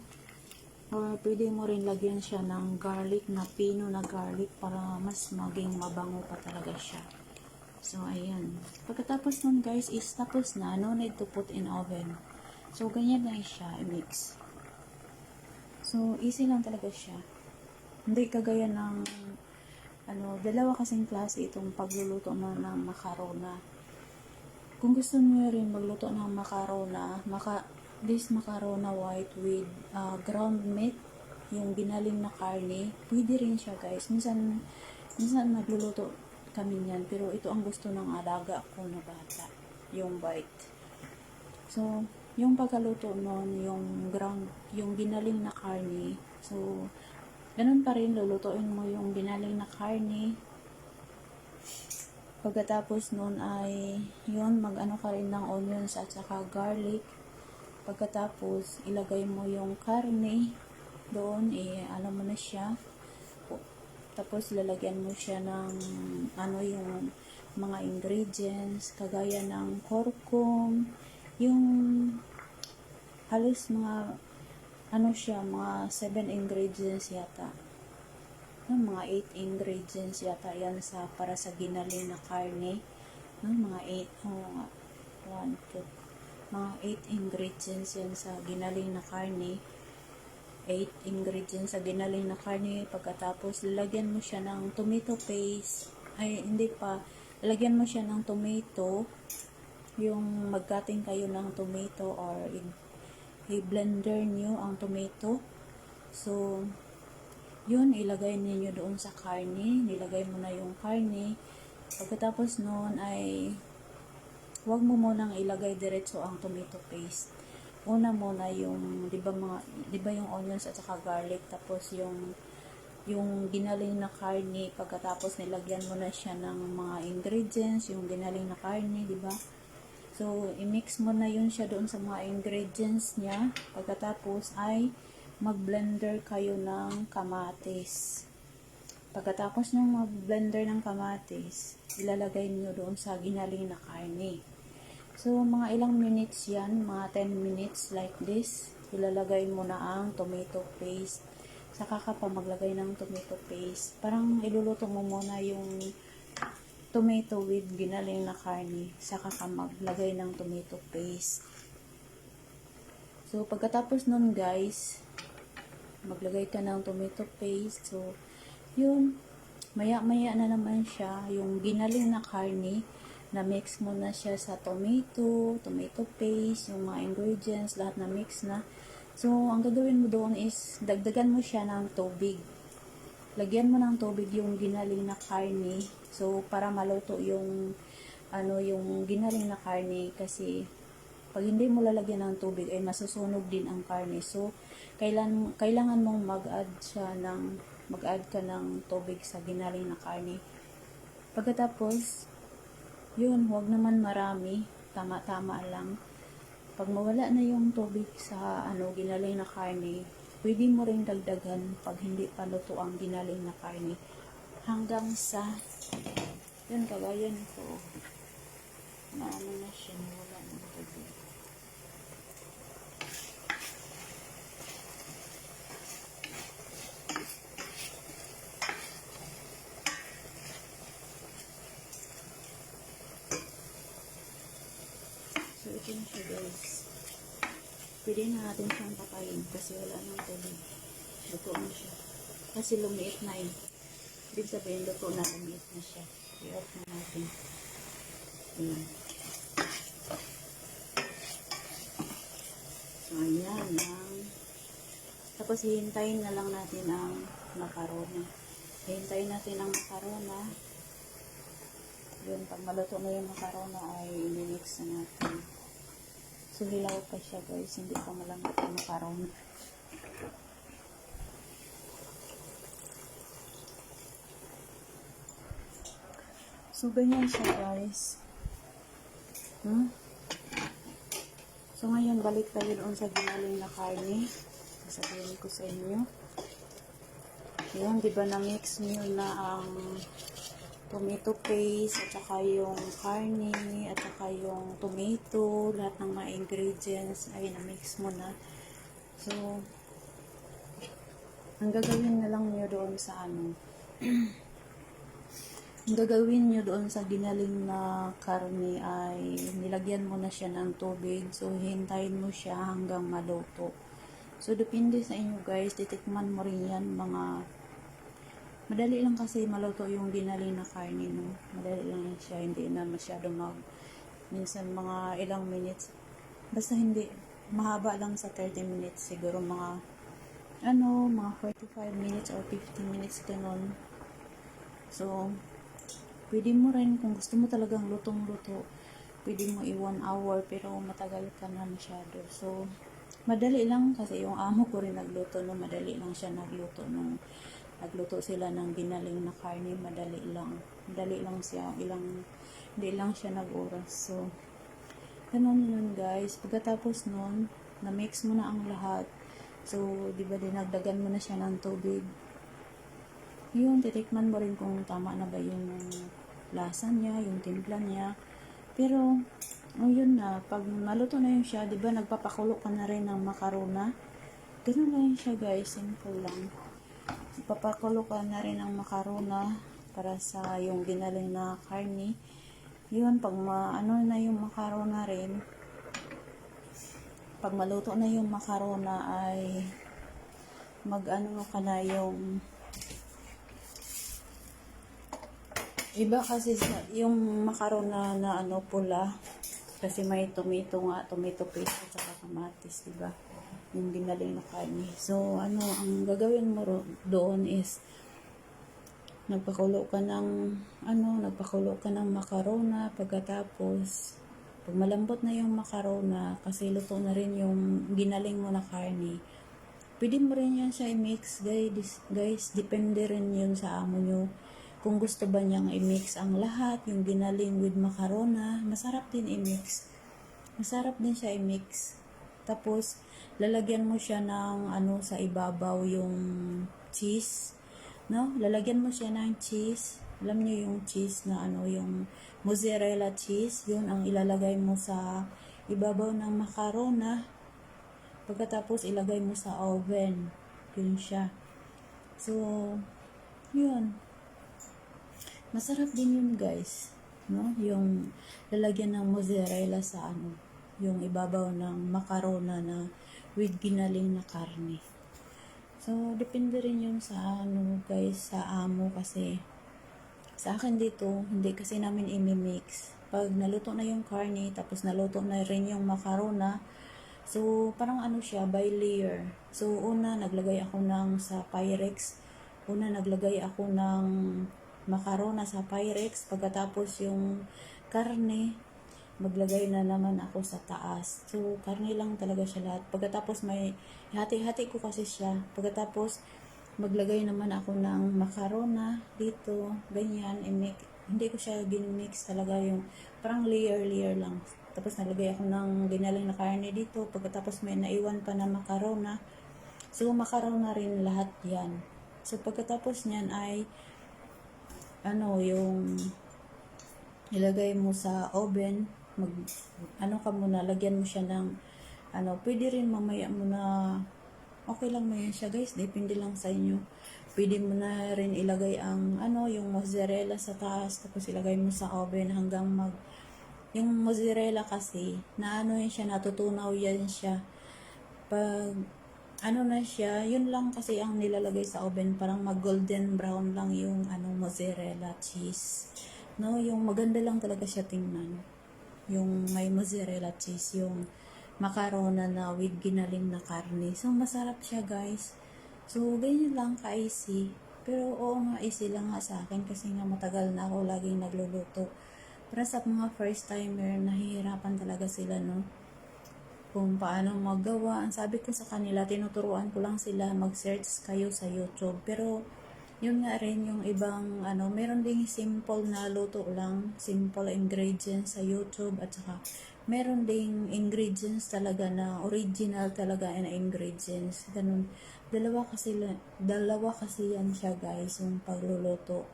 Or pwede mo rin lagyan siya ng garlic na pino na garlic para mas maging mabango pa talaga siya. So, ayan. Pagkatapos nun guys, is tapos na. No need to put in oven. So, ganyan lang siya. I-mix. So, easy lang talaga siya. Hindi kagaya ng dalawa kasing klase itong pagluluto ng macarona. Kung gusto niyo rin magluto ng macarona, this macarona white with ground meat, yung ginaling na karne, pwede rin siya guys. Minsan nagluluto kami niyan, pero ito ang gusto ng alaga ko na bata, yung white. So, yung pagkaluto nun, yung ginaling na karne, so, ganun pa rin, lulutuin mo yung ginaling na karne. Pagkatapos nun ay, yun, mag-ano ka rin ng onions at saka garlic. Pagkatapos, ilagay mo yung karne doon, mo na siya. Tapos, lalagyan mo siya ng, yung mga ingredients, kagaya ng kurkum, yung halos mga, mga 7 ingredients yata. Mga 8 ingredients yata yan para sa ginaling na karne. Mga 8 ingredients yan sa ginaling na karne. 8 ingredients sa ginaling na karne. Pagkatapos, lalagyan mo siya ng tomato paste. Lalagyan mo siya ng tomato. Yung mag-cutting kayo ng tomato or i-blender nyo ang tomato. So, yun, ilagay niyo doon sa karne. Nilagay mo na yung karne. Pagkatapos noon ay huwag mo munang ilagay diretso ang tomato paste. Una muna yung, di ba yung onions at saka garlic, tapos yung ginaling na karne, pagkatapos nilagyan mo na siya ng mga ingredients, yung ginaling na karne, di ba? So, i-mix mo na yun siya doon sa mga ingredients niya. Pagkatapos ay mag-blender kayo ng kamatis. Pagkatapos ng mag-blender ng kamatis, ilalagay niyo doon sa ginaling na karne. So, mga ilang minutes yan, mga 10 minutes like this. Ilalagay mo na ang tomato paste. Saka ka pa maglagay ng tomato paste. Parang iluluto mo muna yung tomato with ginaling na karne. Saka ka maglagay ng tomato paste. So, pagkatapos nun guys, maglagay ka ng tomato paste. So, Yun, maya-maya na naman siya, yung ginaling na karne, na mix mo na siya sa tomato paste, yung mga ingredients, lahat na mix na. So, ang gagawin mo doon is, dagdagan mo siya ng tubig. Lagyan mo ng tubig yung ginaling na karne. So, para maluto yung, yung ginaling na karne. Kasi, pag hindi mo lalagyan ng tubig, ay masusunog din ang karne. So, kailangan mong mag-add ka ng tubig sa ginaling na karne. Pagkatapos, yun, huwag naman marami. Tama-tama lang. Pag mawala na yung tubig sa ginaling na karne, pwede mo rin dagdagan pag hindi pa luto ang ginaling na karne. Hanggang sa, yun, kagaya nito. Na na siya, wala ng tubig. So, ito na siya guys. Pwede na natin siyang patayin kasi wala nang tubig. Luto na siya. Kasi lumiit na eh. Ibig sabihin, luto na, lumiit na siya. I-off na natin. Ayan. So, ayan lang. Tapos, hihintayin na lang natin ang macarona. Hihintayin natin ang macarona. Yun, pag maluto na yung macarona ay i-mix na natin. So, hilaw pa siya guys. Hindi pa malambot yung macarona. So, ganyan siya guys. So, ngayon, balik tayo doon sa ginaling na karne. Sasabihin ko sa inyo. Yun, di ba na-mix nyo na ang tomato paste, at saka yung karne, at saka yung tomato, lahat ng mga ingredients, ay na-mix mo na. So, ang gagawin na lang nyo doon sa ang gagawin nyo doon sa ginaling na karne ay nilagyan mo na siya ng tubig. So, hintayin mo siya hanggang maluto. So, depende sa inyo guys. Titikman mo rin yan. Madali lang kasi maluto yung ginaling na karne, no? Madali lang yan siya. Hindi na masyado minsan mga ilang minutes. Basta hindi. Mahaba lang sa 30 minutes. Siguro mga 45 minutes or 50 minutes ganun. So, pwede mo rin, kung gusto mo talagang lutong-luto, pwede mo 1 hour, pero matagal ka na masyado. So, madali lang kasi yung amo ko rin nagluto, no? Madali lang siya nagluto nung nagluto sila ng ginaling na karne. Madali lang siya, hindi lang siya nag-oras. So, ganun yun guys. Pagkatapos nun, na-mix mo na ang lahat. So, di ba dinagdagan mo na siya ng tubig. Yun, titikman mo rin kung tama na ba yung lasa niya, yung timpla niya. Pero, yun na, pag naluto na yun siya, di ba nagpapakulo ka na rin ng macarona. Ganun lang yun siya guys, simple lang. Nagpapakulo ka na rin ng macarona para sa yung ginaling na karne. Yun, pag na yung macarona rin, pag maluto na yung macarona ay ka na yung iba kasi yung macarona na pula kasi may tomato paste at saka kamatis, diba? Yung ginaling na karne. So, ang gagawin mo doon is nagpakulo ka ng macarona. Pagkatapos, pag malambot na yung macarona, kasi luto na rin yung ginaling mo na karne, pwede mo rin yan siya i-mix, guys. Depende rin yun sa amo nyo. Kung gusto ba niyang i-mix ang lahat, yung ginaling with macarona, masarap din i-mix. Masarap din siya i-mix. Tapos, lalagyan mo siya ng sa ibabaw yung cheese. No? Lalagyan mo siya ng cheese. Alam niyo yung cheese na yung mozzarella cheese. Yun ang ilalagay mo sa ibabaw ng macarona. Pagkatapos, ilagay mo sa oven. Yun siya. So, yun. Masarap din yun guys, no? Yung lalagyan ng mozzarella sa yung ibabaw ng macarona na with ginaling na karne. So, depende rin yun sa ano guys, sa amo kasi sa akin dito, hindi kasi namin imimix. Pag naluto na yung karne, tapos naluto na rin yung macarona, so parang ano siya, by layer. So, una naglagay ako ng sa Pyrex. Una naglagay ako ng macarona sa Pyrex. Pagkatapos yung karne, maglagay na naman ako sa taas. So, karne lang talaga siya lahat. Pagkatapos may hati-hati ko kasi siya. Pagkatapos maglagay naman ako ng macarona dito, ganyan, hindi ko siya ginmix talaga yung parang layer lang. Tapos nalagay ako ng ginaling na karne dito, pagkatapos may naiwan pa na macarona. So, macarona rin lahat yan. So, pagkatapos niyan ay ano, yung ilagay mo sa oven, ano ka muna, lagyan mo siya ng ano, pwede rin mamaya mo na okay lang mo yan siya guys, depende lang sa inyo. Pwede mo na rin ilagay ang ano, yung mozzarella sa taas, tapos ilagay mo sa oven hanggang yung mozzarella kasi, na ano yan siya, natutunaw yan siya. Pag ano na siya, yun lang kasi ang nilalagay sa oven, parang mag golden brown lang yung ano, mozzarella cheese. No, yung maganda lang talaga siya tingnan. Yung may mozzarella cheese, yung macarona na with ginaling na karne. So, masarap siya guys. So, ganyan lang ka-easy. Pero, oo nga, easy lang nga sa akin kasi nga matagal na ako laging nagluluto. Para sa mga first timer, nahihirapan talaga sila, no? Kung paano magawa. Ang sabi ko sa kanila, tinuturuan ko lang sila mag-search kayo sa YouTube. Pero, yun nga rin yung ibang ano, meron ding simple na luto lang, simple ingredients sa YouTube, at saka meron ding ingredients talaga na original talaga na ingredients. Ganun. Dalawa kasi yan siya guys, yung pagluluto.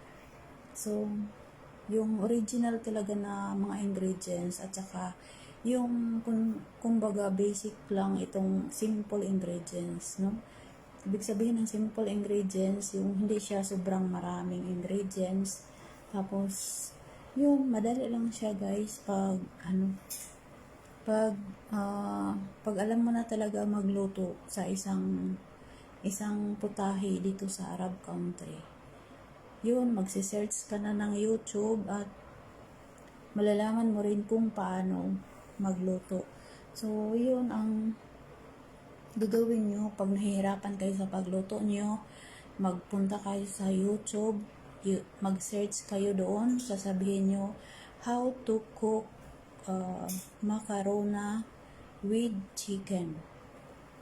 So, yung original talaga na mga ingredients at saka yung kumbaga basic lang itong simple ingredients, no? Ibig sabihin ng simple ingredients, yung hindi siya sobrang maraming ingredients. Tapos, yung madali lang siya guys pag ano, pag pag alam mo na talaga magluto sa isang putahe dito sa Arab country. Yun, magse-search ka na ng YouTube at malalaman mo rin kung paano magluto. So, yun ang gagawin nyo pag nahihirapan kayo sa pagluto nyo. Magpunta kayo sa YouTube, mag-search kayo doon, sasabihin nyo how to cook macarona with chicken.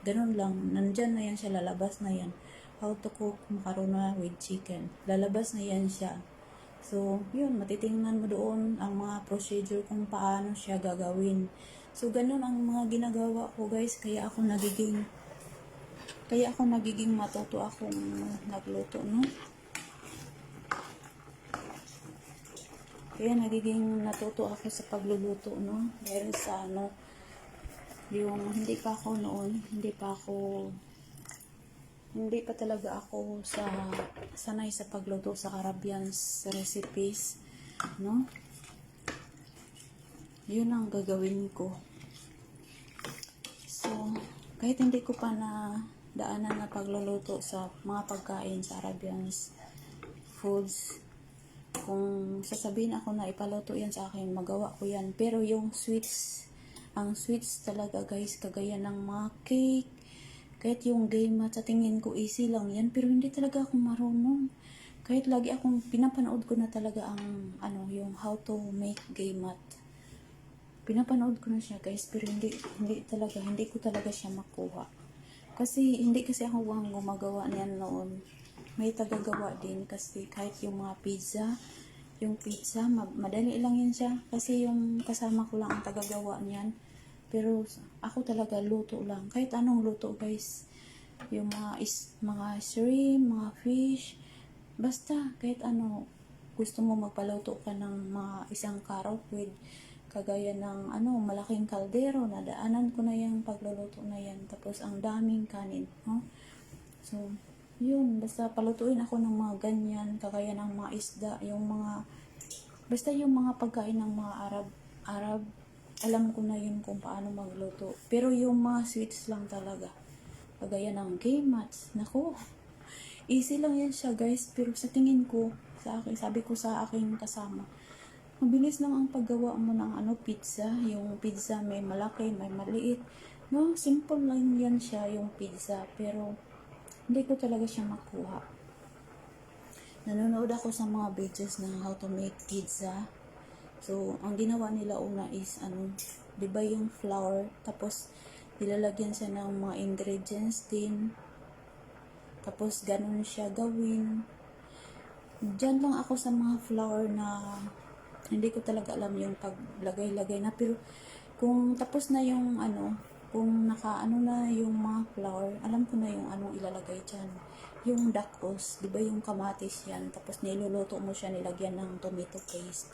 Ganun lang, nandyan na yan siya, lalabas na yan. How to cook macarona with chicken, lalabas na yan siya. So, yun, matitingnan mo doon ang mga procedure kung paano siya gagawin. So, ganun ang mga ginagawa ko guys, kaya ako nagiging matuto akong nagluto, no? Kaya nagiging natuto ako sa pagluluto, no? Dahil sa ano, yung hindi pa talaga ako sanay sa pagluto sa Arabian recipes, no? Yun ang gagawin ko. So, kahit hindi ko pa na daanan na pagluluto sa mga pagkain sa Arabian foods, kung sasabihin ako na ipaluto yan sa akin, magawa ko yan. Pero yung ang sweets talaga guys, kagaya ng mga cake, kahit yung gaymat, sa tingin ko easy lang yan, pero hindi talaga ako marunong. Kahit lagi akong pinapanood ko na talaga ang yung how to make gaymat. Pinapanood ko na siya guys, pero hindi ko talaga siya makuha. Kasi hindi kasi ako gumagawa niyan noon. May tagagawa din kasi kahit yung mga pizza, madali lang yan siya. Kasi yung kasama ko lang ang tagagawa niyan. Pero ako talaga luto lang. Kahit anong luto guys. Yung mga shrimp, mga fish. Basta kahit ano, gusto mo magpaluto ka ng mga isang carrot with kagaya ng malaking kaldero, na daanan ko na yung pagluluto na yan. Tapos ang daming kanin, no? So, yun, basta palutuin ako ng mga ganyan, kagaya ng mga isda, basta yung mga pagkain ng mga Arab, alam ko na yun kung paano magluto. Pero yung mga sweets lang talaga. kagaya ng K-Mats. Nako, easy lang yan siya guys, pero sa tingin ko, sa akin, sabi ko sa aking kasama, mabilis lang ang paggawa mo ng pizza. Yung pizza may malaki, may maliit. No, simple lang yan siya, yung pizza. Pero, hindi ko talaga siya makuha. Nanonood ako sa mga videos ng how to make pizza. So, ang ginawa nila una is, di ba yung flour, tapos, nilalagyan siya ng mga ingredients din. Tapos, ganun siya gawin. Diyan lang ako sa mga flour na hindi ko talaga alam yung paglagay-lagay na. Pero, kung tapos na yung kung nakaano na yung mga flour, alam ko na yung anong ilalagay dyan. Yung dakos, di ba yung kamatis yan, tapos niluluto mo siya, nilagyan ng tomato paste.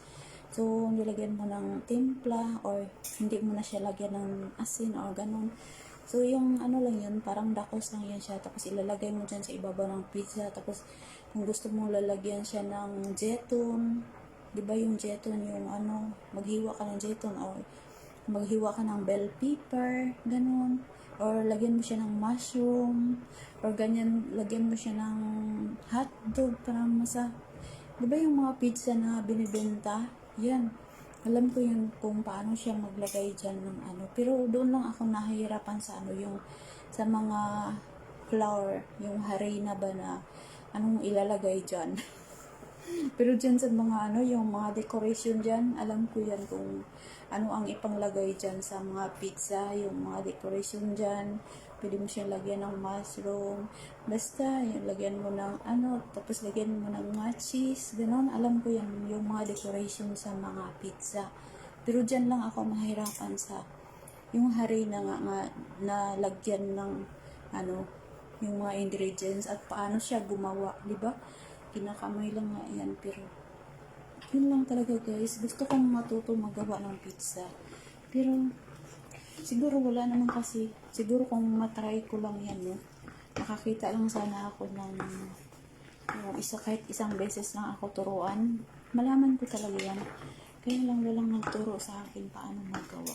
So, nilagyan mo ng timpla, or hindi mo na siya lagyan ng asin, or ganun. So, yung lang yun, parang dakos lang yan siya, tapos ilalagay mo dyan sa ibabaw ng pizza, tapos kung gusto mo lalagyan siya ng jeton, di ba yung jeton, yung maghiwa ka ng jeton, or maghiwa ka ng bell pepper, ganun. Or lagyan mo siya ng mushroom, or ganyan, lagyan mo siya ng hotdog, parang di ba yung mga pizza na binibenta? Yan. Alam ko yun kung paano siya maglagay dyan ng Pero doon lang ako nahihirapan sa yung sa mga flour, yung harina ba na anong ilalagay dyan. Pero dyan sa mga yung mga decoration dyan, alam ko yan kung ano ang ipanglagay dyan sa mga pizza, yung mga decoration dyan. Pwede mo siya lagyan ng mushroom. Basta, yung lagyan mo ng tapos lagyan mo ng mga cheese, gano'n. Alam ko yan, yung mga decoration sa mga pizza. Pero dyan lang ako mahirapan sa yung harina nga na lagyan ng yung mga ingredients at paano siya gumawa, di ba? Kinakamay lang nga yan, pero yun lang talaga guys. Gusto kong matuto magawa ng pizza. Pero, siguro wala naman kasi. Siguro kung matry ko lang yan, nakakita lang sana ako ng kahit isang beses lang ako turuan. Malaman ko talaga yan. Kaya lang walang nagturo sa akin paano magawa.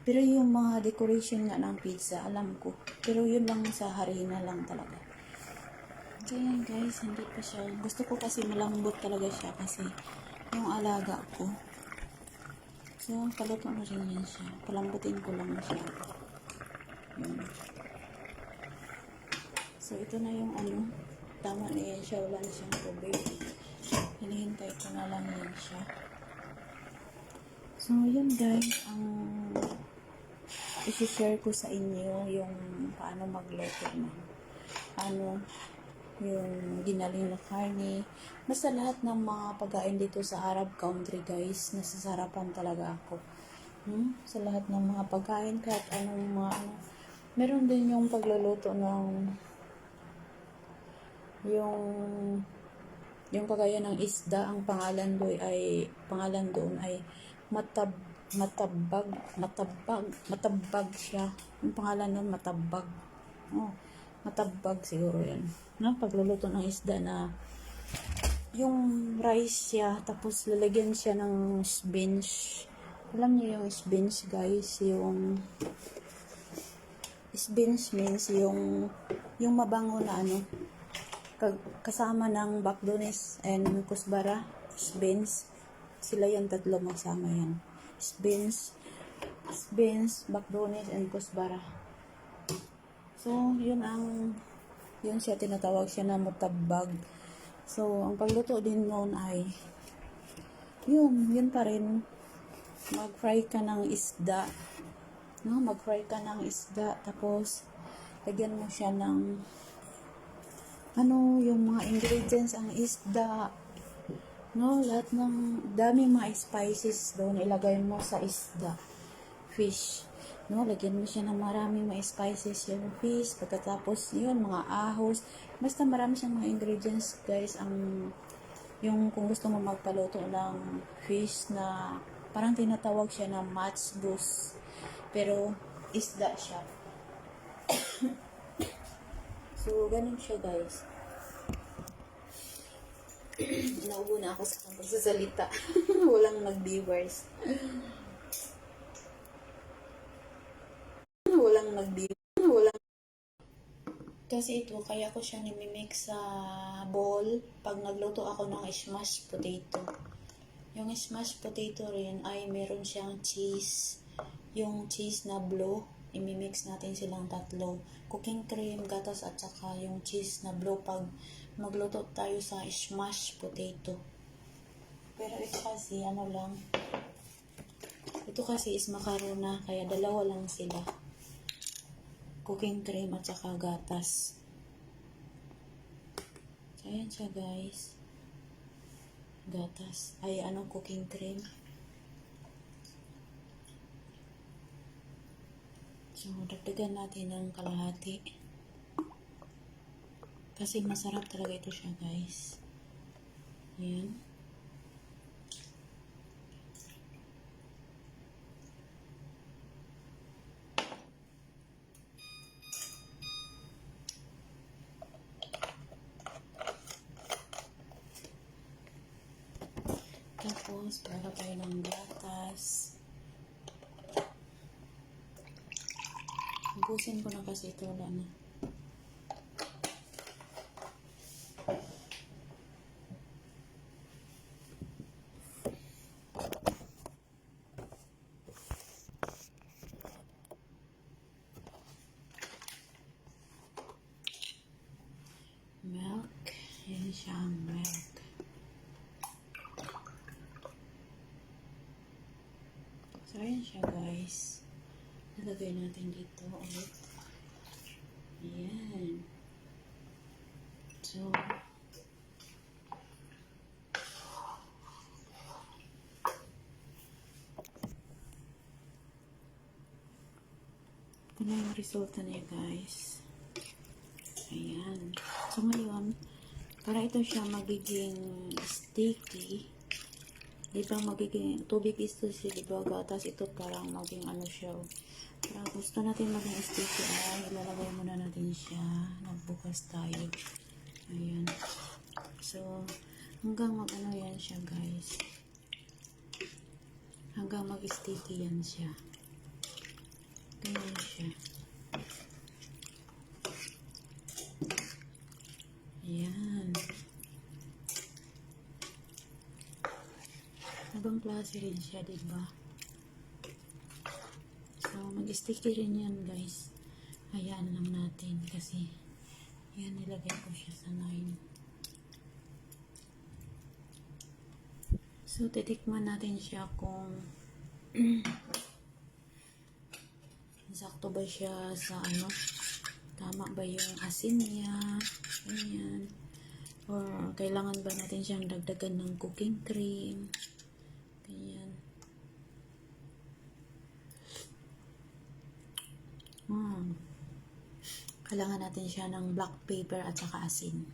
Pero yung mga decoration nga ng pizza, alam ko. Pero yun lang sa harina lang talaga. So yan guys, hindi pa siya. Gusto ko kasi malambot talaga siya kasi yung alaga ko. So, paluto na rin yan siya. Palambutin ko lang siya. Yun. So, ito na yung tama na yan siya. Wala na siyang tubig. Hinihintay ko na lang yan siya. So, yun guys. Ang isi-share ko sa inyo yung paano magluto ng yung ginaling na karne. Basta lahat ng mga pagkain dito sa Arab country guys, nasasarapan talaga ako. Sa lahat ng mga pagkain, kahit anong mga meron din yung pagluluto ng yung kagaya ng isda, ang pangalan doon ay matabag siya. Yung pangalan nun matabag. Matabag siguro yan. Pagluluto ng isda na yung rice siya, tapos lalagyan siya ng spinach. Alam niyo yung spinach guys, yung spinach means yung mabango na kasama ng bakdonis and kusbara, spinach. Sila yung tatlo magsama yan. Spinach, bakdonis, and kusbara. So, yun siya, tinatawag siya na mutabag. So, ang pagluto din noon ay, yun pa rin, mag-fry ka ng isda. Mag-fry ka ng isda, tapos, lagyan mo siya ng, yung mga ingredients, ang isda, lahat ng, daming mga spices doon, ilagay mo sa isda, fish. Lagyan mo siya ng maraming mga spices yung fish. Pagkatapos, yun, mga ahos. Basta marami siyang mga ingredients, guys. Yung kung gusto mo magpaluto ng fish na parang tinatawag siya na matchbus. Pero, isda siya. So, ganun siya, guys. Naubo na ako sa pagsasalita. Walang nag-viewers. Walang nag-viewers. Kasi ito, kaya ko siya nimimix sa bowl pag nagluto ako ng smashed potato. Yung smashed potato rin ay meron siyang cheese. Yung cheese na blue, imimix natin silang tatlo. Cooking cream, gatas at saka yung cheese na blue pag magluto tayo sa smashed potato. Pero ito kasi ano lang, ito kasi is macarona, kaya dalawa lang sila. Cooking cream at saka gatas. So, ayan siya guys. Gatas. Ay, cooking cream. So, dagdagan natin ng kalahati. Kasi masarap talaga ito siya guys. Ayan. Tapos, para tayo ng gatas. Ubusin ko na kasi ito, wala na. Milk. Yan siya ang milk. So, ayan siya guys. Nalagay natin dito ulit. Ayan. So, ito na yung resulta niya guys. Ayan. So, ngayon, para ito siya magiging sticky, di ba magiging, tubig ito siya, di ba gatas, ito parang maging ano siya. Para gusto natin maging sticky ay ilalagay muna natin siya. Nagbukas tayo. Ayan. So, hanggang mag-ano yan siya guys. Hanggang mag-sticky yan siya. Ganyan siya. Ayan. Ibang klase rin siya, diba? So, mag-sticky rin yan, guys. Hayaan lang natin kasi yan, nilagay ko siya sa 9. So, titikman natin siya kung sakto ba siya sa ano, tama ba yung asin niya, ganyan. Or kailangan ba natin siyang dagdagan ng cooking cream, ganyan. Kailangan natin siya ng black pepper at saka asin.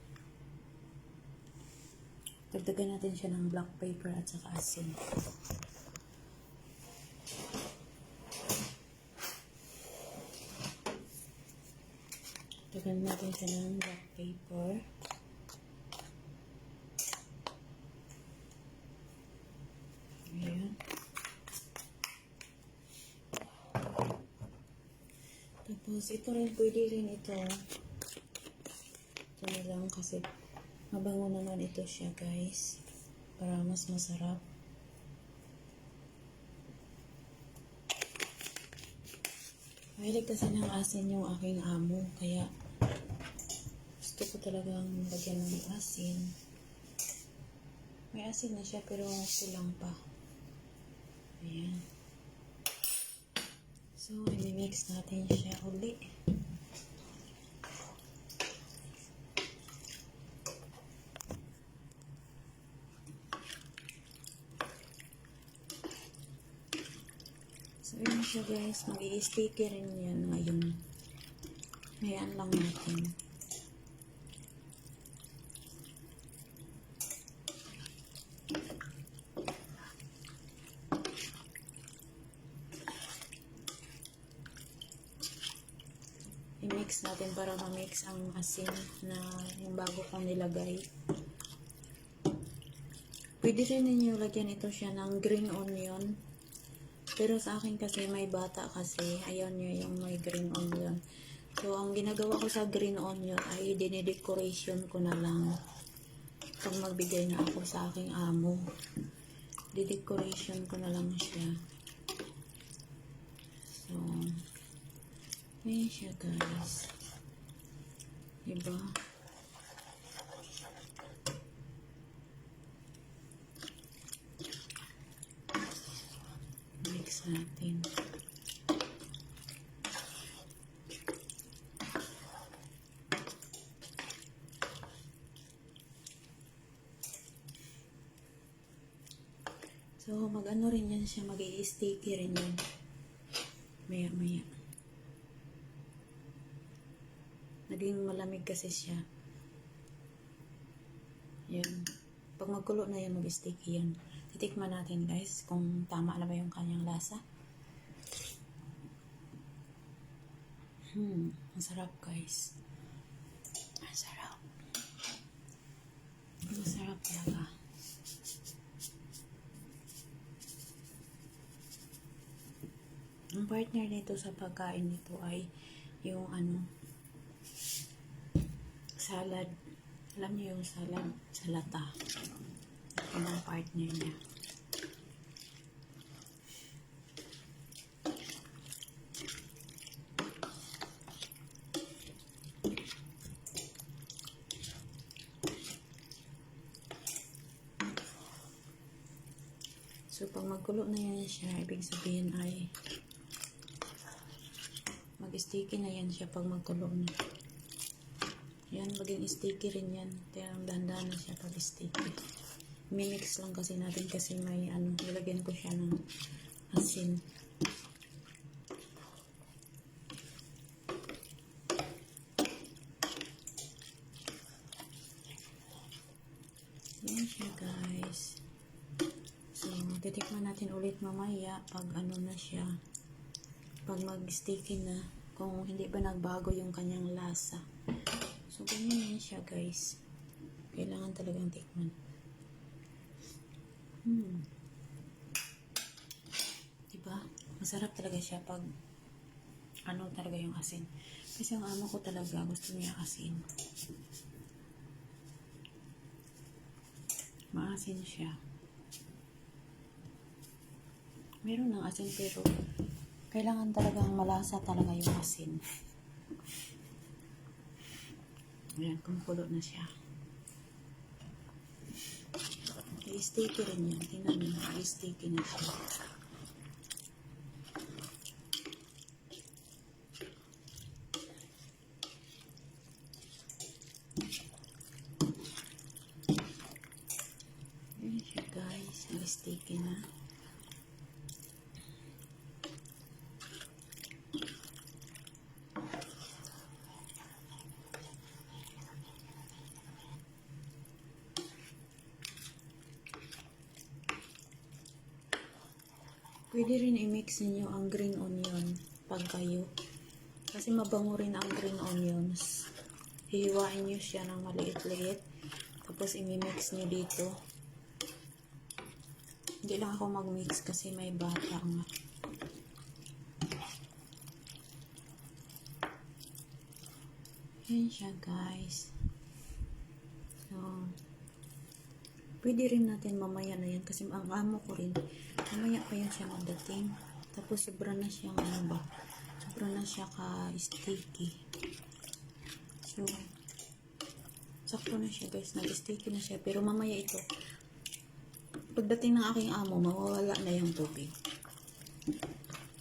Dagdagan natin siya ng black pepper at saka asin. Dagdagan natin siya ng black pepper. Ayan. Tapos, ito rin, pwede rin ito. Ito na lang kasi mabango naman ito siya, guys. Para mas masarap. Mahilig kasi ng asin yung aking amo. Kaya, gusto ko talagang lagyan ng asin. May asin na siya, pero kulang pa. Ayan. So, i-mix natin siya uli. So, yun siya guys. Mag-i-sticky rin yan ngayon. Hayaan lang natin. I-mix natin para ma-mix ang asin na yung bago kong nilagay. Pwede rin ninyo lagyan ito siya ng green onion. Pero sa akin kasi may bata kasi ayaw niya yung may green onion. So, ang ginagawa ko sa green onion ay dinidecoration ko na lang pag magbigay na ako sa aking amo. Didecoration ko na lang siya. So, ayan siya guys. Diba? Mix natin. So, mag-ano rin yan siya, mag-i-sticky rin yan. Maya-maya. Naging malamig kasi siya. Yan. Pag magkulo na yan, mag-sticky yan. Titikman natin guys, kung tama na ba yung kanyang lasa. Ang sarap guys. Ang sarap. Ang sarap talaga. Ang partner nito sa pagkain nito ay yung salad. Alam niyo yung salad? Salata. Yung ang partner niya. So, pag magkulo na yan siya, ibig sabihin ay mag-sticky na yan siya pag magkulo na. Yan, maging sticky rin yan. Kaya ang dahan-dahan na siya pag sticky. Mimix lang kasi natin kasi may nilagyan ko siya ng asin. Yan siya guys. So, titikman natin ulit mamaya pag na siya. Pag mag-sticky na, kung hindi ba nagbago yung kanyang lasa. So, ganyan yan siya guys. Kailangan talagang tikman. Diba? Masarap talaga siya pag talaga yung asin. Kasi ang amo ko talaga gusto niya asin. Maasin siya. Meron ng asin pero kailangan talagang malasa talaga yung asin. Ayan, kumukulo na siya. I-sticky rin yan. Tingnan nyo, i-sticky na siya. Ayan siya guys, i-sticky na. Pwede rin i-mix niyo ang green onion pag kayo. Kasi mabango rin ang green onions. Hihiwain niyo siya ng maliit-liit. Tapos i-mix niyo dito. Hindi lang ako mag-mix kasi may bata nga. Yan siya guys. So, pwede rin natin mamaya na yan kasi ang amo ko rin mamaya pa yun siya magdating. Tapos sobra na siyang sobra na siya ka-sticky. So, sakto na siya guys. Nag-sticky na siya. Pero mamaya ito, pagdating ng aking amo, mawawala na yung tubig.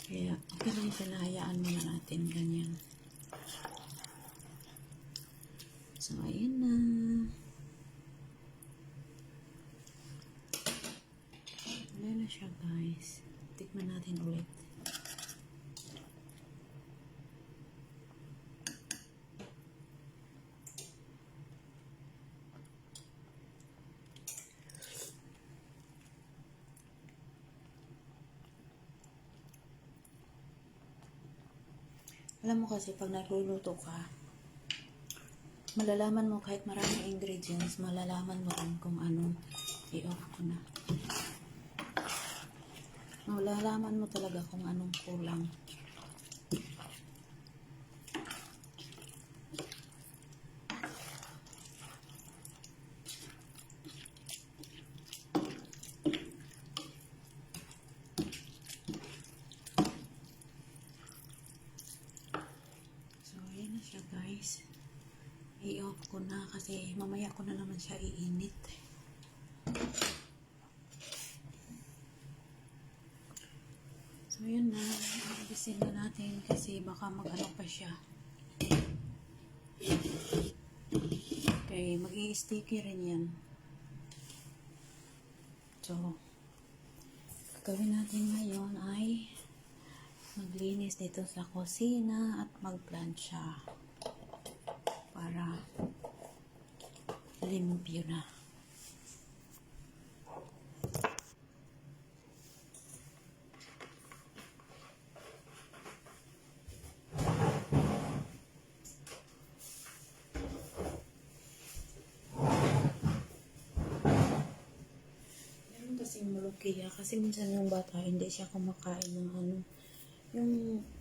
Kaya, okay lang siya. Nahayaan muna natin. Ganyan. So, ayun na. Ayan na siya guys. Tikman natin ulit. Alam mo kasi pag nagluluto ka, malalaman mo kahit maraming ingredients, malalaman mo rin kung anong i-off ko na. Malalaman mo talaga kung anong kulang. ko na naman siya iinit. So, yun na. Ibisin na natin kasi baka mag-ano pa siya. Okay, mag-i-sticky rin yan. So, gagawin natin ngayon ay maglinis dito sa kusina at magplansya para limpyo na. Kasing mulukiya kasi minsan yung bata hindi siya kumakain ng ano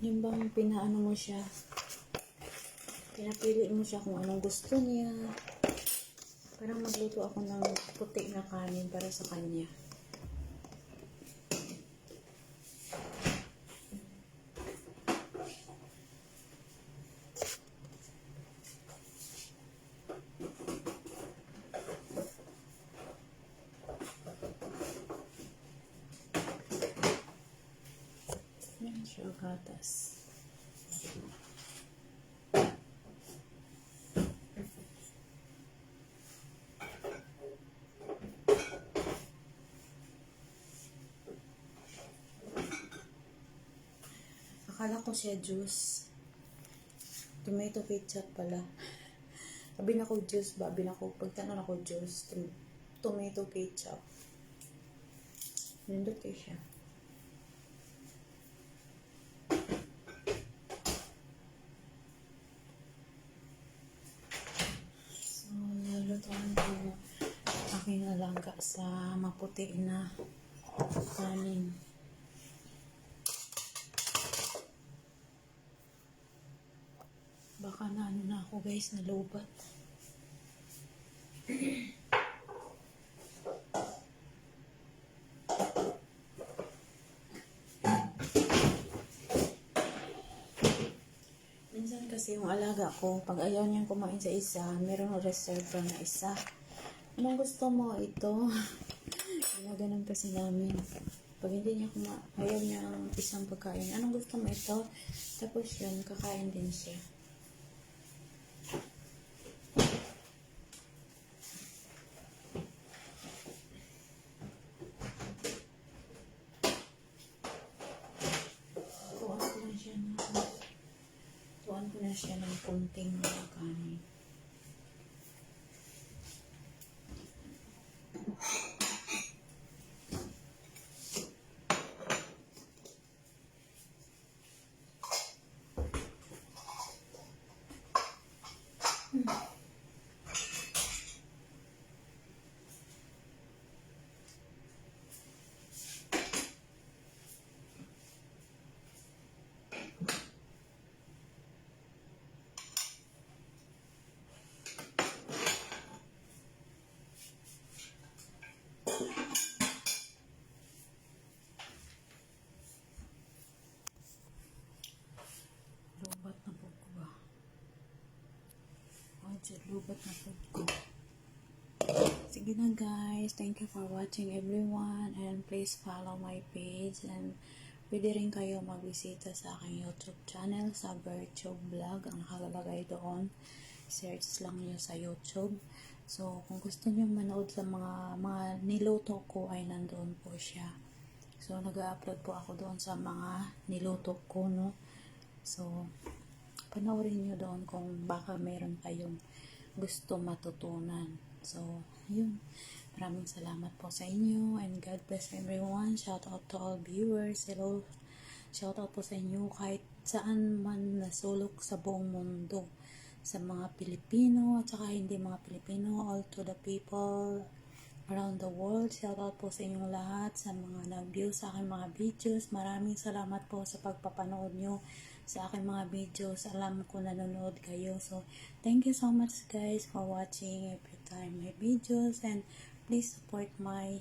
yung bang pinaano mo siya, pinapili mo siya kung anong gusto niya. Parang magluto ako ng puti na kanin para sa kanya. Yan siya gatas. Akala ko siya juice. Tomato ketchup pala. Sabi na ko juice ba? Pagtanong ako juice. Tomato ketchup. Nindot kayo siya. So, nalutuan ko aking alaga sa maputi na kanin. Baka na ano na ako guys, nalubat. Minsan kasi yung alaga ko, pag ayaw niyang kumain sa isa, meron reserve na isa. Anong gusto mo? Ito. Ganun kasi namin. Pag hindi niya ayaw niya ang isang pagkain, anong gusto mo? Ito. Tapos yun, kakain din siya. Tuwan ko na siya ng konting kanin. Lubat na po ko ba? Lubat na po ko. Sige na guys. Thank you for watching everyone. And please follow my page. And pwede rin kayo magbisita sa aking YouTube channel sa Virtue Vlog. Ang nakalagay doon. Search lang nyo sa YouTube. So, kung gusto nyo manood sa mga niluto ko ay nandoon po siya. So, nag-upload po ako doon sa mga niluto ko, no? So, panoorin nyo doon kung baka meron kayong gusto matutunan. So, yun. Maraming salamat po sa inyo and God bless everyone. Shout out to all viewers. Hello. Shout out po sa inyo kahit saan man nasulok sa buong mundo. Sa mga Pilipino at saka hindi mga Pilipino. All to the people around the world. Shout out po sa inyong lahat, sa mga nag-view sa aking mga videos. Maraming salamat po sa pagpapanood nyo sa aking mga videos. Alam ko nanonood kayo. So, thank you so much guys for watching every time my videos. And please support my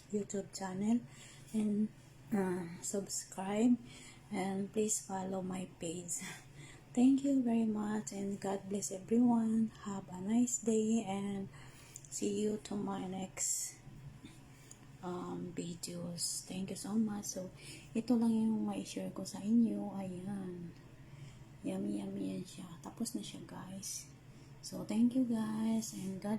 YouTube channel. And subscribe. And please follow my page. Thank you very much and God bless everyone. Have a nice day and see you to my next videos. Thank you so much. So, ito lang yung ma-share ko sa inyo. Ayan. Yummy, yummy yan siya. Tapos na siya, guys. So, thank you guys and God